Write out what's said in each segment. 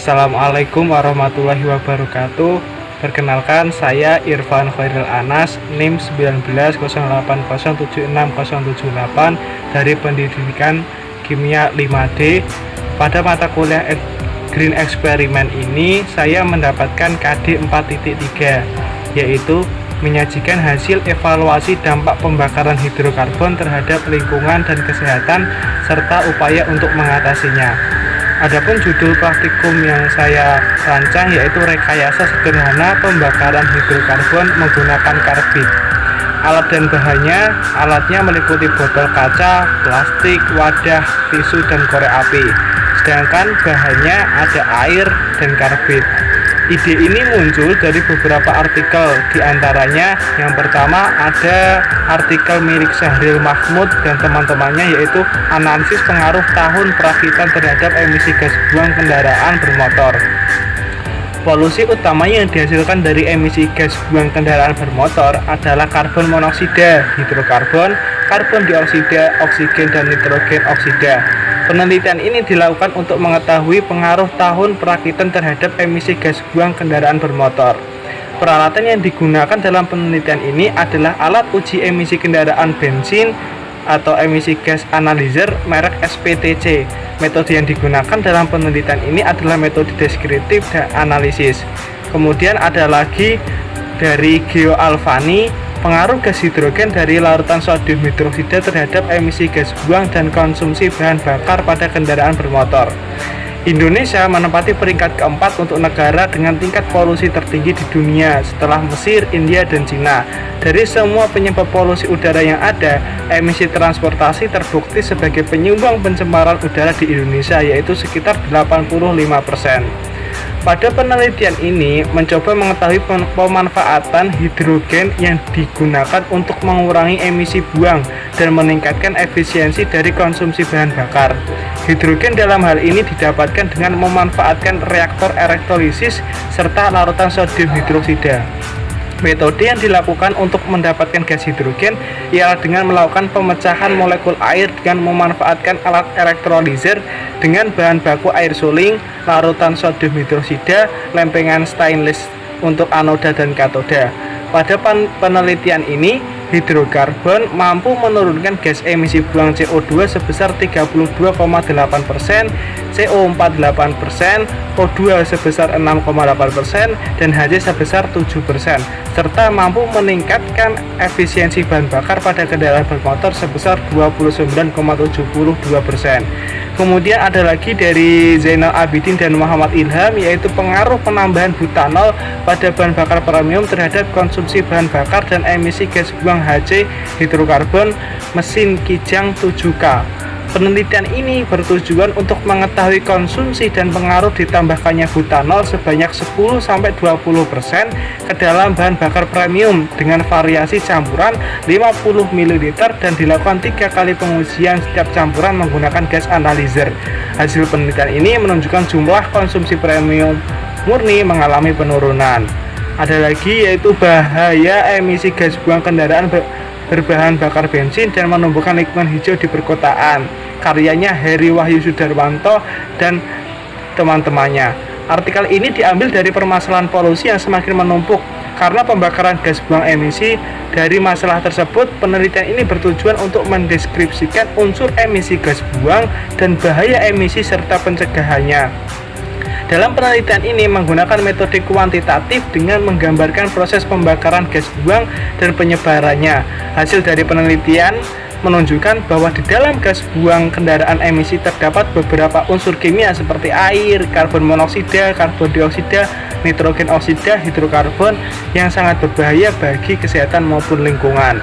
Assalamualaikum warahmatullahi wabarakatuh. Perkenalkan, saya Irfan Khairil Anas, NIM 1908076078 dari Pendidikan Kimia 5D. Pada mata kuliah Green Experiment ini, saya mendapatkan KD 4.3, yaitu menyajikan hasil evaluasi dampak pembakaran hidrokarbon terhadap lingkungan dan kesehatan serta upaya untuk mengatasinya. Adapun judul praktikum yang saya rancang yaitu rekayasa sederhana pembakaran hidrokarbon menggunakan karbit. Alat dan bahannya, alatnya meliputi botol kaca, plastik, wadah, tisu, dan korek api. Sedangkan bahannya ada air dan karbit. Ide ini muncul dari beberapa artikel, diantaranya yang pertama ada artikel milik Syahril Mahmud dan teman-temannya, yaitu analisis pengaruh tahun perakitan terhadap emisi gas buang kendaraan bermotor. Polusi utama yang dihasilkan dari emisi gas buang kendaraan bermotor adalah karbon monoksida, hidrokarbon, karbon dioksida, oksigen, dan nitrogen oksida. Penelitian ini dilakukan untuk mengetahui pengaruh tahun perakitan terhadap emisi gas buang kendaraan bermotor. Peralatan yang digunakan dalam penelitian ini adalah alat uji emisi kendaraan bensin atau emisi gas analyzer merek SPTC. Metode yang digunakan dalam penelitian ini adalah metode deskriptif dan analisis. Kemudian ada lagi dari Geo Alfani, pengaruh gas hidrogen dari larutan sodium hidroksida terhadap emisi gas buang dan konsumsi bahan bakar pada kendaraan bermotor. Indonesia menempati peringkat keempat untuk negara dengan tingkat polusi tertinggi di dunia setelah Mesir, India, dan Cina. Dari semua penyebab polusi udara yang ada, emisi transportasi terbukti sebagai penyumbang pencemaran udara di Indonesia, yaitu sekitar 85%. Pada penelitian ini mencoba mengetahui pemanfaatan hidrogen yang digunakan untuk mengurangi emisi buang dan meningkatkan efisiensi dari konsumsi bahan bakar. Hidrogen dalam hal ini didapatkan dengan memanfaatkan reaktor elektrolisis serta larutan sodium hidroksida. Metode yang dilakukan untuk mendapatkan gas hidrogen ialah dengan melakukan pemecahan molekul air dengan memanfaatkan alat elektrolyzer dengan bahan baku air suling, larutan sodium hidroksida, lempengan stainless untuk anoda dan katoda. Pada penelitian ini, hidrokarbon mampu menurunkan gas emisi buang CO2 sebesar 32,8%, CO4 8%, O2 sebesar 6,8%, dan HC sebesar 7%, serta mampu meningkatkan efisiensi bahan bakar pada kendaraan bermotor sebesar 29,72%. Kemudian ada lagi dari Zainal Abidin dan Muhammad Ilham, yaitu pengaruh penambahan butanol pada bahan bakar premium terhadap konsumsi bahan bakar dan emisi gas buang HC hidrokarbon mesin Kijang 7K. Penelitian ini bertujuan untuk mengetahui konsumsi dan pengaruh ditambahkannya butanol sebanyak 10-20% ke dalam bahan bakar premium dengan variasi campuran 50 ml dan dilakukan 3 kali pengujian setiap campuran menggunakan gas analyzer. Hasil penelitian ini menunjukkan jumlah konsumsi premium murni mengalami penurunan. Ada lagi yaitu bahaya emisi gas buang kendaraan berbahan bakar bensin dan menumbuhkan lingkungan hijau di perkotaan. Karyanya Heri Wahyu Sudarwanto dan teman-temannya. Artikel ini diambil dari permasalahan polusi yang semakin menumpuk. Karena pembakaran gas buang emisi, dari masalah tersebut, penelitian ini bertujuan untuk mendeskripsikan unsur emisi gas buang dan bahaya emisi serta pencegahannya. Dalam penelitian ini menggunakan metode kuantitatif dengan menggambarkan proses pembakaran gas buang dan penyebarannya. Hasil dari penelitian menunjukkan bahwa di dalam gas buang kendaraan emisi terdapat beberapa unsur kimia seperti air, karbon monoksida, karbon dioksida, nitrogen oksida, hidrokarbon yang sangat berbahaya bagi kesehatan maupun lingkungan.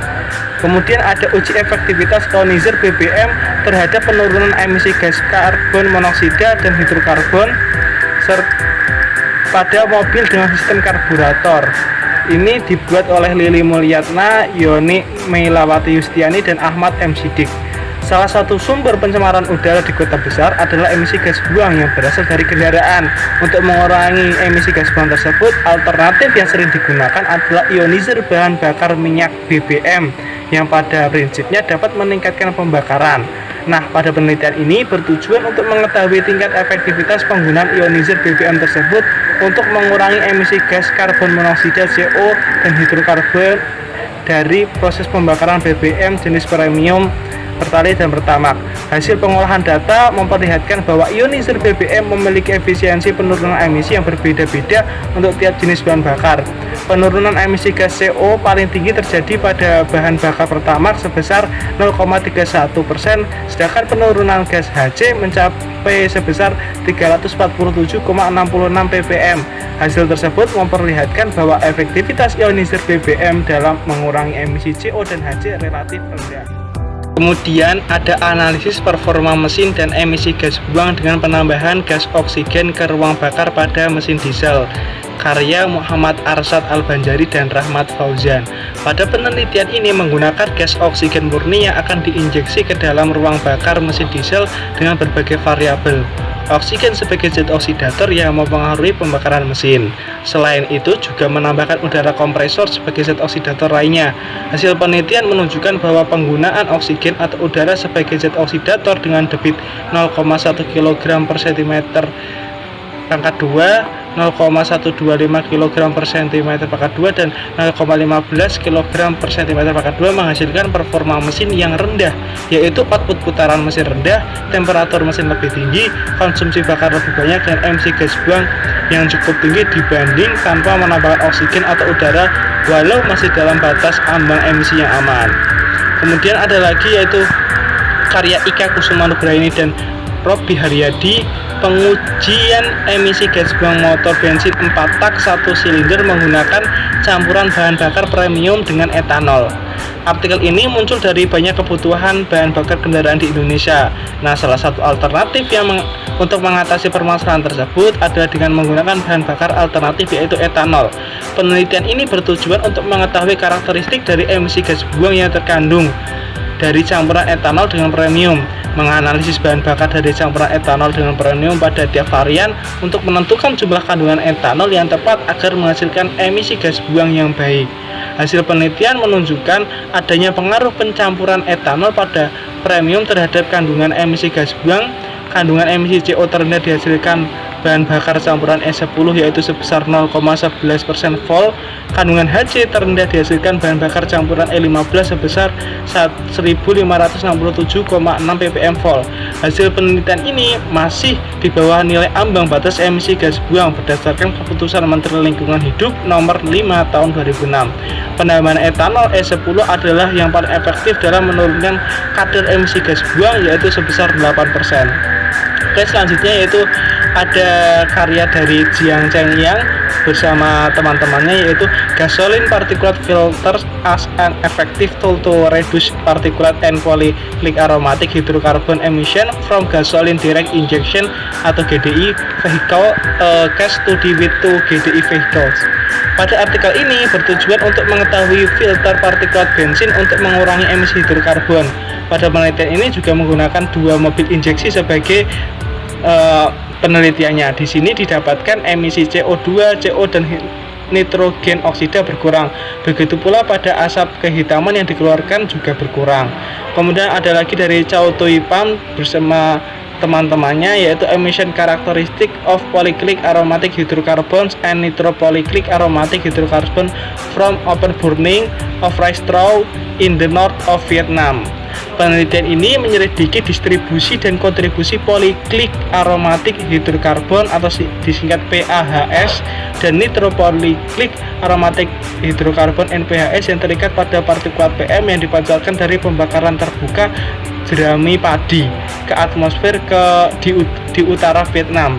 Kemudian ada uji efektivitas ionizer BBM terhadap penurunan emisi gas karbon monoksida dan hidrokarbon pada mobil dengan sistem karburator. Ini dibuat oleh Lili Mulyatna, Yoni Meilawati Yustiani, dan Ahmad M. Siddiq. Salah satu sumber pencemaran udara di kota besar adalah emisi gas buang yang berasal dari kendaraan. Untuk mengurangi emisi gas buang tersebut, alternatif yang sering digunakan adalah ionizer bahan bakar minyak BBM yang pada prinsipnya dapat meningkatkan pembakaran. Nah, pada penelitian ini bertujuan untuk mengetahui tingkat efektivitas penggunaan ionizer BBM tersebut untuk mengurangi emisi gas karbon monoksida CO dan hidrokarbon dari proses pembakaran BBM jenis premium, Pertalite dan Pertamax. Hasil pengolahan data memperlihatkan bahwa ionizer BBM memiliki efisiensi penurunan emisi yang berbeda-beda untuk tiap jenis bahan bakar. Penurunan emisi gas CO paling tinggi terjadi pada bahan bakar Pertamax sebesar 0,31%, sedangkan penurunan gas HC mencapai sebesar 347,66 ppm. Hasil tersebut memperlihatkan bahwa efektivitas ionizer BBM dalam mengurangi emisi CO dan HC relatif rendah. Kemudian ada analisis performa mesin dan emisi gas buang dengan penambahan gas oksigen ke ruang bakar pada mesin diesel, karya Muhammad Arsyad Al-Banjari dan Rahmat Fauzan. Pada penelitian ini menggunakan gas oksigen murni yang akan diinjeksi ke dalam ruang bakar mesin diesel dengan berbagai variabel. Oksigen sebagai zat oksidator yang mempengaruhi pembakaran mesin. Selain itu juga menambahkan udara kompresor sebagai zat oksidator lainnya. Hasil penelitian menunjukkan bahwa penggunaan oksigen atau udara sebagai zat oksidator dengan debit 0,1 kg per cm pangkat 2, 0,125 kg per cm pangkat 2 dan 0,15 kg per cm pangkat 2 menghasilkan performa mesin yang rendah, yaitu output putaran mesin rendah, temperatur mesin lebih tinggi, konsumsi bakar lebih banyak, dan emisi gas buang yang cukup tinggi dibanding tanpa menambahkan oksigen atau udara walau masih dalam batas ambang emisi yang aman. Kemudian ada lagi yaitu karya Ika Kusumanugraini dan Robi Haryadi, pengujian emisi gas buang motor bensin 4 tak 1 silinder menggunakan campuran bahan bakar premium dengan etanol. Artikel ini muncul dari banyak kebutuhan bahan bakar kendaraan di Indonesia. Nah, salah satu alternatif untuk mengatasi permasalahan tersebut adalah dengan menggunakan bahan bakar alternatif yaitu etanol. Penelitian ini bertujuan untuk mengetahui karakteristik dari emisi gas buang yang terkandung dari campuran etanol dengan premium, menganalisis bahan bakar dari campuran etanol dengan premium pada tiap varian untuk menentukan jumlah kandungan etanol yang tepat agar menghasilkan emisi gas buang yang baik. Hasil penelitian menunjukkan adanya pengaruh pencampuran etanol pada premium terhadap kandungan emisi gas buang. Kandungan emisi CO terendah dihasilkan bahan bakar campuran E10 yaitu sebesar 0,11% vol. Kandungan HC terendah dihasilkan bahan bakar campuran E15 sebesar 1567,6 ppm vol. Hasil penelitian ini masih di bawah nilai ambang batas emisi gas buang berdasarkan keputusan Menteri Lingkungan Hidup nomor 5 tahun 2006. Penambahan etanol E10 adalah yang paling efektif dalam menurunkan kadar emisi gas buang yaitu sebesar 8%. Oke, selanjutnya yaitu ada karya dari Jiang Cheng Yang bersama teman-temannya yaitu Gasoline Particulate Filters as an Effective Tool to Reduce Particulate and Polycyclic Aromatic Hydrocarbon Emission from Gasoline Direct Injection atau GDI Vehicle Case Study with 2 GDI Vehicles. Pada artikel ini bertujuan untuk mengetahui filter partikulat bensin untuk mengurangi emisi hidrokarbon. Pada penelitian ini juga menggunakan 2 mobil injeksi sebagai penelitiannya. Di sini didapatkan emisi CO2, CO dan nitrogen oksida berkurang. Begitu pula pada asap kehitaman yang dikeluarkan juga berkurang. Kemudian ada lagi dari Chow Tui Pham bersama teman-temannya yaitu emission characteristic of polycyclic aromatic hydrocarbons and nitropolycyclic aromatic hydrocarbons from open burning of rice straw in the north of Vietnam. Penelitian ini menyelidiki distribusi dan kontribusi polycyclic aromatic hydrocarbon atau disingkat PAHS dan nitropolycyclic aromatic hydrocarbon NPHS yang terikat pada partikulat PM yang dipancarkan dari pembakaran terbuka jerami padi ke atmosfer di utara Vietnam.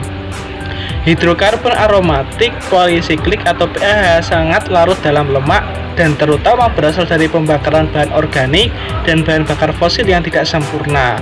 Hidrokarbon aromatik polisiklik atau PAH sangat larut dalam lemak dan terutama berasal dari pembakaran bahan organik dan bahan bakar fosil yang tidak sempurna.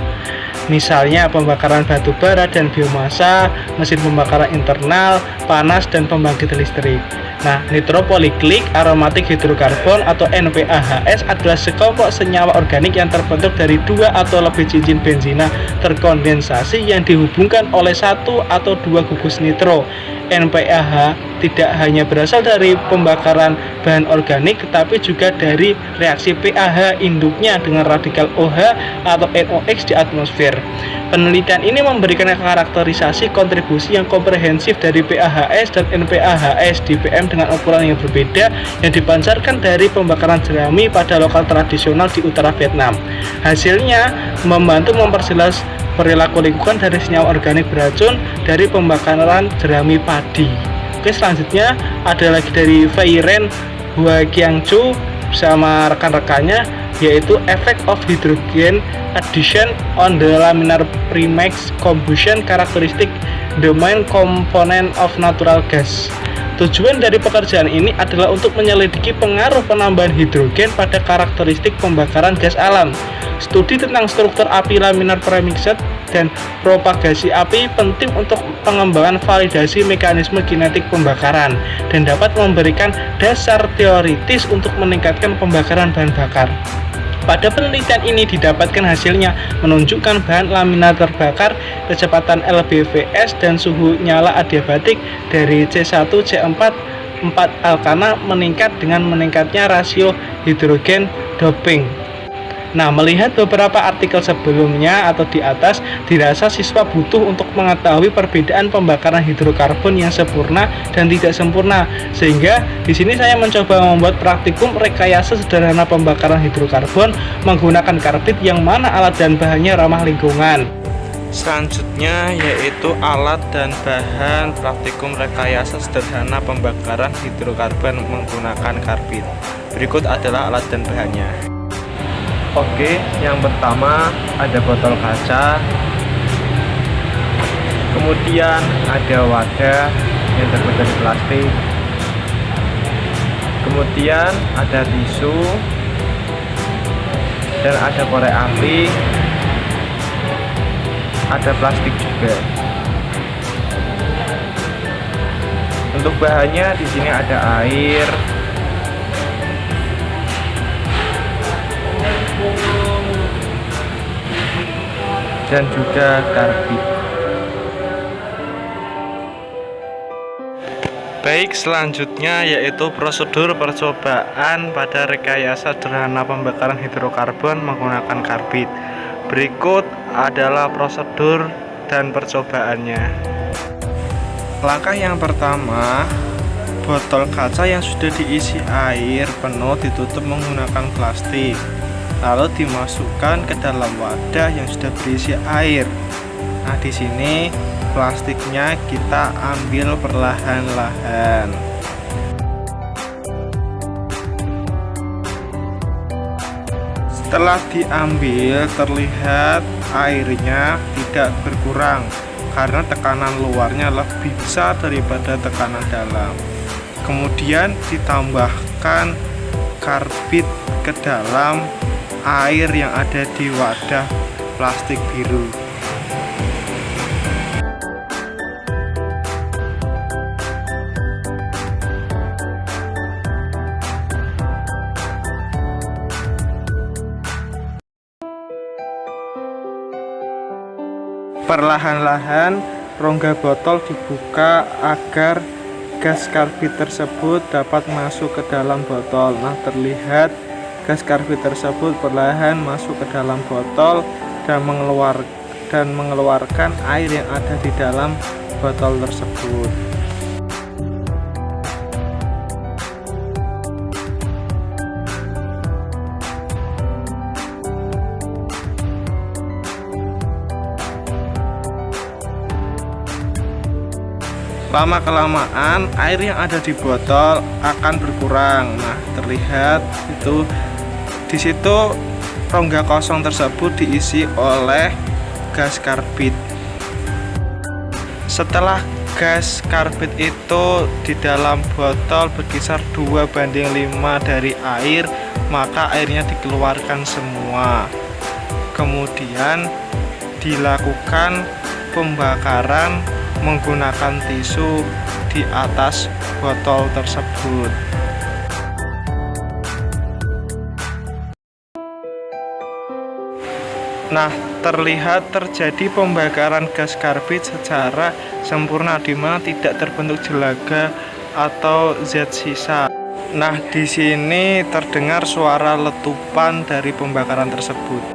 Misalnya pembakaran batu bara dan biomasa, mesin pembakaran internal, panas, dan pembangkit listrik. Nah, nitropolyklik aromatik hidrokarbon atau NPAHS adalah sekelompok senyawa organik yang terbentuk dari 2 atau lebih cincin benzina terkondensasi yang dihubungkan oleh 1 atau 2 gugus nitro. NPAH tidak hanya berasal dari pembakaran bahan organik, tetapi juga dari reaksi PAH induknya dengan radikal OH atau NOx di atmosfer. Penelitian ini memberikan karakterisasi kontribusi yang komprehensif dari PAHS dan NPAHS di PM dengan ukuran yang berbeda yang dipancarkan dari pembakaran jerami pada lokal tradisional di utara Vietnam. Hasilnya membantu memperjelas perilaku lingkungan dari senyawa organik beracun dari pembakaran jerami padi. Oke, selanjutnya ada lagi dari Fei Ren Hua Qiangchu bersama rekan-rekannya, yaitu Effect of Hydrogen Addition on the Laminar Premix Combustion Characteristic the Main Component of Natural Gas. Tujuan dari pekerjaan ini adalah untuk menyelidiki pengaruh penambahan hidrogen pada karakteristik pembakaran gas alam. Studi tentang struktur api laminar premixed dan propagasi api penting untuk pengembangan validasi mekanisme kinetik pembakaran dan dapat memberikan dasar teoritis untuk meningkatkan pembakaran bahan bakar. Pada penelitian ini didapatkan hasilnya menunjukkan bahan laminar terbakar, kecepatan LBVS dan suhu nyala adiabatik dari C1 C4 4 alkana meningkat dengan meningkatnya rasio hidrogen doping. Nah, melihat beberapa artikel sebelumnya atau di atas, dirasa siswa butuh untuk mengetahui perbedaan pembakaran hidrokarbon yang sempurna dan tidak sempurna. Sehingga di sini saya mencoba membuat praktikum rekayasa sederhana pembakaran hidrokarbon menggunakan karbit yang mana alat dan bahannya ramah lingkungan. Selanjutnya yaitu alat dan bahan praktikum rekayasa sederhana pembakaran hidrokarbon menggunakan karbit. Berikut adalah alat dan bahannya. Oke, yang pertama ada botol kaca, kemudian ada wadah yang terbuat dari plastik, kemudian ada tisu, dan ada korek api, ada plastik juga. Untuk bahannya di sini ada air, dan juga karbit. Baik, selanjutnya yaitu prosedur percobaan pada rekayasa sederhana pembakaran hidrokarbon menggunakan karbit. Berikut adalah prosedur dan percobaannya. Langkah yang pertama, botol kaca yang sudah diisi air penuh ditutup menggunakan plastik, lalu dimasukkan ke dalam wadah yang sudah berisi air. Nah, di sini plastiknya kita ambil perlahan-lahan. Setelah diambil, terlihat airnya tidak berkurang karena tekanan luarnya lebih besar daripada tekanan dalam. Kemudian ditambahkan karbit ke dalam air yang ada di wadah plastik biru. Perlahan-lahan rongga botol dibuka agar gas karbit tersebut dapat masuk ke dalam botol. Nah, terlihat gas karbit tersebut perlahan masuk ke dalam botol dan mengeluarkan air yang ada di dalam botol tersebut. Lama-kelamaan air yang ada di botol akan berkurang. Nah, terlihat itu di situ rongga kosong tersebut diisi oleh gas karbit. Setelah gas karbit itu di dalam botol berkisar 2:5 dari air, maka airnya dikeluarkan semua. Kemudian dilakukan pembakaran menggunakan tisu di atas botol tersebut. Nah, terlihat terjadi pembakaran gas karbit secara sempurna di mana tidak terbentuk jelaga atau zat sisa. Nah, di sini terdengar suara letupan dari pembakaran tersebut.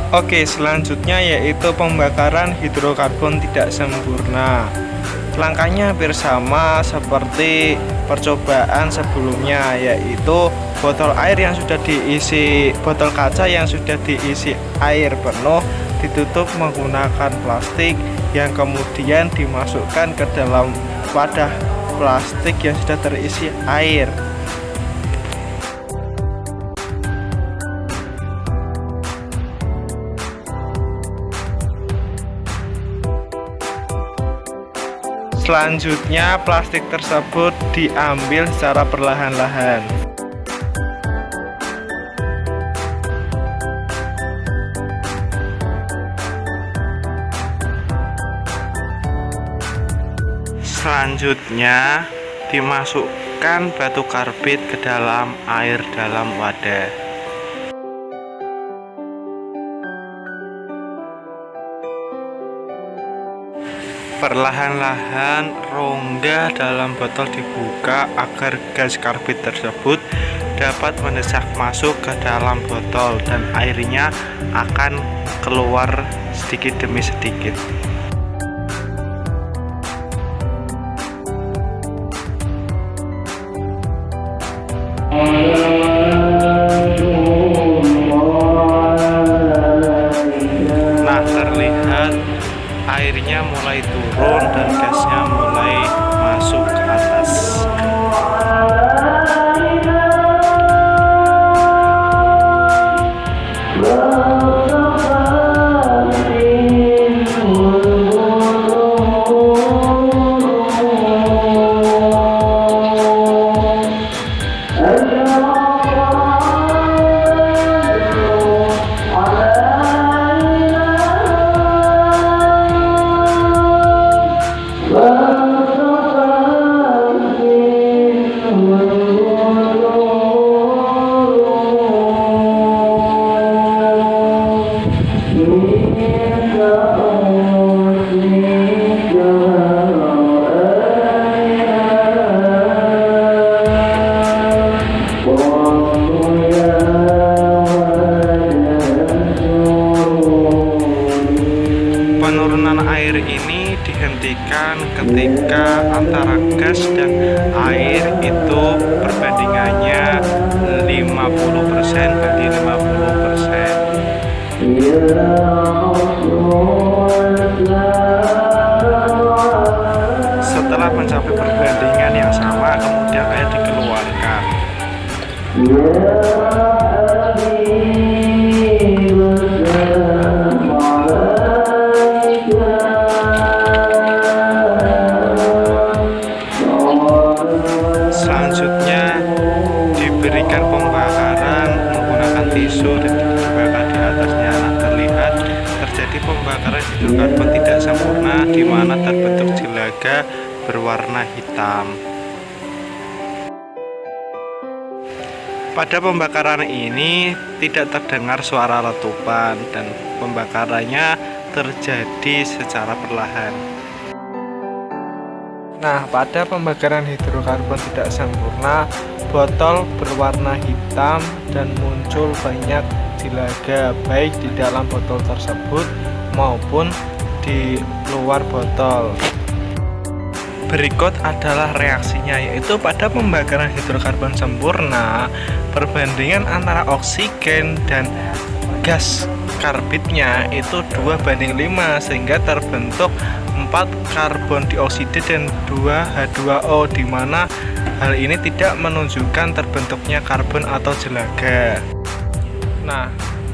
Oke, selanjutnya yaitu pembakaran hidrokarbon tidak sempurna. Langkahnya hampir sama seperti percobaan sebelumnya, yaitu botol air yang sudah diisi, botol kaca yang sudah diisi air penuh ditutup menggunakan plastik yang kemudian dimasukkan ke dalam wadah plastik yang sudah terisi air. Selanjutnya, plastik tersebut diambil secara perlahan-lahan. Selanjutnya, dimasukkan batu karbit ke dalam air dalam wadah. Perlahan-lahan rongga dalam botol dibuka agar gas karbit tersebut dapat mendesak masuk ke dalam botol dan airnya akan keluar sedikit demi sedikit. Nah, terlihat airnya mulai turun dan gasnya mulai masuk ke atas. Penurunan air ini dihentikan ketika antara gas dan air itu perbandingannya 50% banding 50%. Setelah mencapai perbandingan yang sama, kemudian air dikeluarkan. Selanjutnya diberikan pembakaran menggunakan tisu dan dibakar di atasnya. Nah, terlihat terjadi pembakaran hidrokarbon tidak sempurna di mana terbentuk jelaga berwarna hitam. Pada pembakaran ini tidak terdengar suara letupan dan pembakarannya terjadi secara perlahan. Nah, pada pembakaran hidrokarbon tidak sempurna, botol berwarna hitam dan muncul banyak jelaga baik di dalam botol tersebut maupun di luar botol. Berikut adalah reaksinya, yaitu pada pembakaran hidrokarbon sempurna, perbandingan antara oksigen dan gas karbitnya itu 2:5 sehingga terbentuk 4 karbon dioksida dan 2 H2O, di mana hal ini tidak menunjukkan terbentuknya karbon atau jelaga. Nah,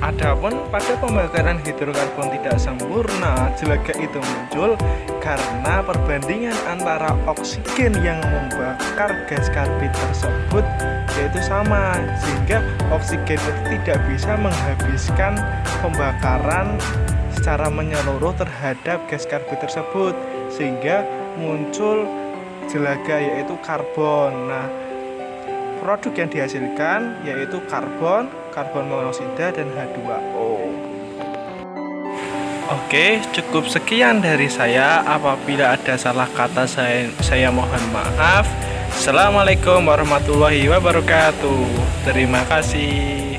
adapun pada pembakaran hidrokarbon tidak sempurna, jelaga itu muncul karena perbandingan antara oksigen yang membakar gas karbit tersebut yaitu sama, sehingga oksigen itu tidak bisa menghabiskan pembakaran secara menyeluruh terhadap gas karbon tersebut, sehingga muncul jelaga yaitu karbon. Nah, produk yang dihasilkan yaitu karbon, karbon monoksida, dan H2O. Oke, cukup sekian dari saya. Apabila ada salah kata, saya mohon maaf. Assalamualaikum warahmatullahi wabarakatuh. Terima kasih.